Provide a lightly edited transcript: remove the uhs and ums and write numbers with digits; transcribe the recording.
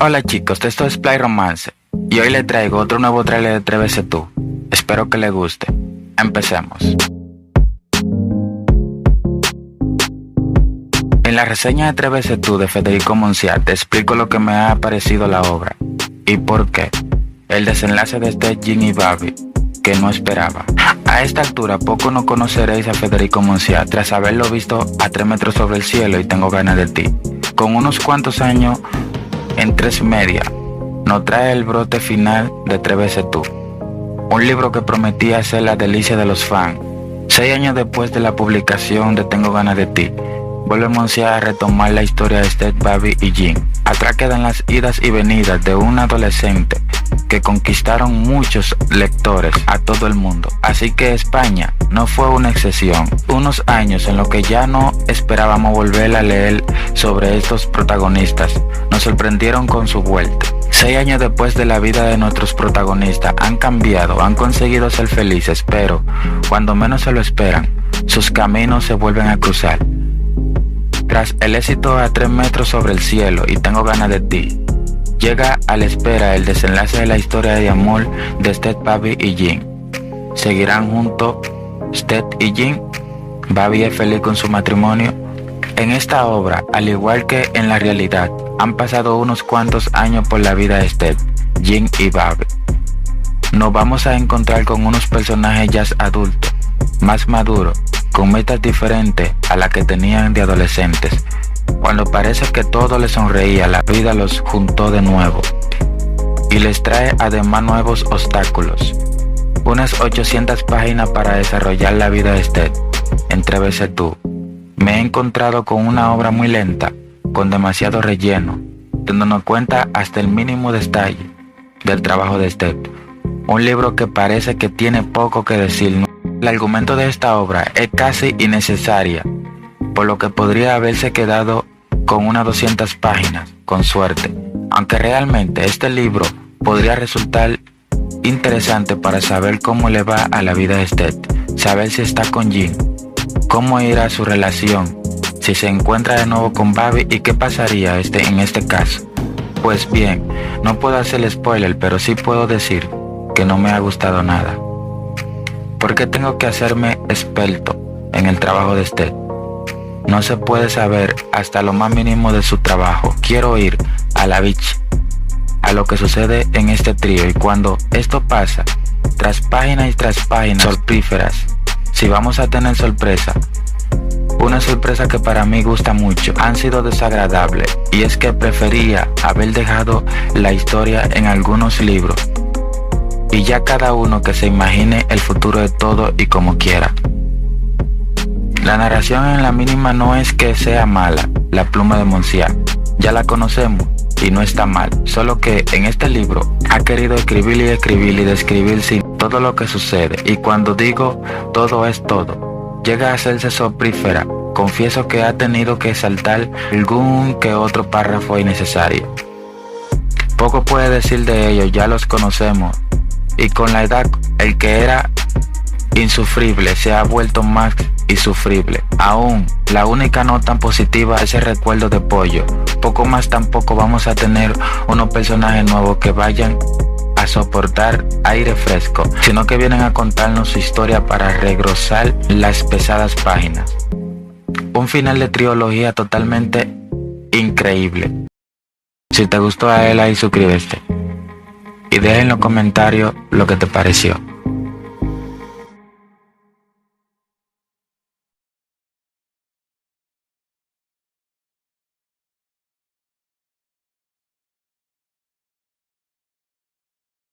Hola chicos, esto es Play Romance y hoy les traigo otro nuevo trailer de Atrévese Tú. Espero que les guste. Empecemos. En la reseña de Atrévese Tú de Federico Monciat te explico lo que me ha parecido la obra y por qué. El desenlace de Sted, Jin y Bobby, que no esperaba. A esta altura poco no conoceréis a Federico Monciat tras haberlo visto a 3 metros sobre el cielo y Tengo ganas de ti. Con unos cuantos años en 3 media, nos trae el brote final de Atrévese Tú, un libro que prometía ser la delicia de los fans. 6 años después de la publicación de Tengo ganas de ti, vuelve Monciat a retomar la historia de Sted, Bobby y Jin. Atrás quedan las idas y venidas de un adolescente que conquistaron muchos lectores a todo el mundo. Así que España no fue una excepción. Unos años en los que ya no esperábamos volver a leer sobre estos protagonistas nos sorprendieron con su vuelta. 6 años después de la vida de nuestros protagonistas han cambiado, han conseguido ser felices, pero cuando menos se lo esperan, sus caminos se vuelven a cruzar. Tras el éxito a 3 metros sobre el cielo y Tengo ganas de ti, llega a la espera el desenlace de la historia de amor de Sted, Bobby y Jin. ¿Seguirán juntos Sted y Jin? ¿Bobby es feliz con su matrimonio? En esta obra, al igual que en la realidad, han pasado unos cuantos años por la vida de Sted, Jin y Bobby. Nos vamos a encontrar con unos personajes ya adultos, más maduros, con metas diferentes a las que tenían de adolescentes. Cuando parece que todo les sonreía, la vida los juntó de nuevo y les trae además nuevos obstáculos. Unas 800 páginas para desarrollar la vida de Sted. Atrévese Tú. Me he encontrado con una obra muy lenta, con demasiado relleno, dándonos cuenta hasta el mínimo detalle del trabajo de Sted. Un libro que parece que tiene poco que decir. El argumento de esta obra es casi innecesaria, por lo que podría haberse quedado con unas 200 páginas, con suerte. Aunque realmente este libro podría resultar interesante para saber cómo le va a la vida de Sted, saber si está con Jin, cómo irá su relación, si se encuentra de nuevo con Bobby y qué pasaría en este caso. Pues bien, no puedo hacer spoiler, pero sí puedo decir que no me ha gustado nada. ¿Por qué tengo que hacerme experto en el trabajo de Sted? No se puede saber hasta lo más mínimo de su trabajo. Quiero ir a la beach, a lo que sucede en este trío, y cuando esto pasa, tras páginas y tras páginas sorpríferas, si vamos a tener sorpresa, una sorpresa que para mí gusta mucho, han sido desagradables, y es que prefería haber dejado la historia en algunos libros, y ya cada uno que se imagine el futuro de todo y como quiera. La narración en la mínima no es que sea mala, la pluma de Monciat, ya la conocemos y no está mal, solo que en este libro ha querido escribir y describir sin todo lo que sucede, y cuando digo todo es todo, llega a hacerse soprífera. Confieso que ha tenido que saltar algún que otro párrafo innecesario. Poco puede decir de ellos, ya los conocemos, y con la edad el que era insufrible se ha vuelto más insufrible. Aún la única nota positiva es el recuerdo de Pollo. Poco más tampoco vamos a tener unos personajes nuevos que vayan a soportar aire fresco, sino que vienen a contarnos su historia para regrosar las pesadas páginas. Un final de trilogía totalmente increíble. Si te gustó, a él ahí suscríbete y deja en los comentarios lo que te pareció.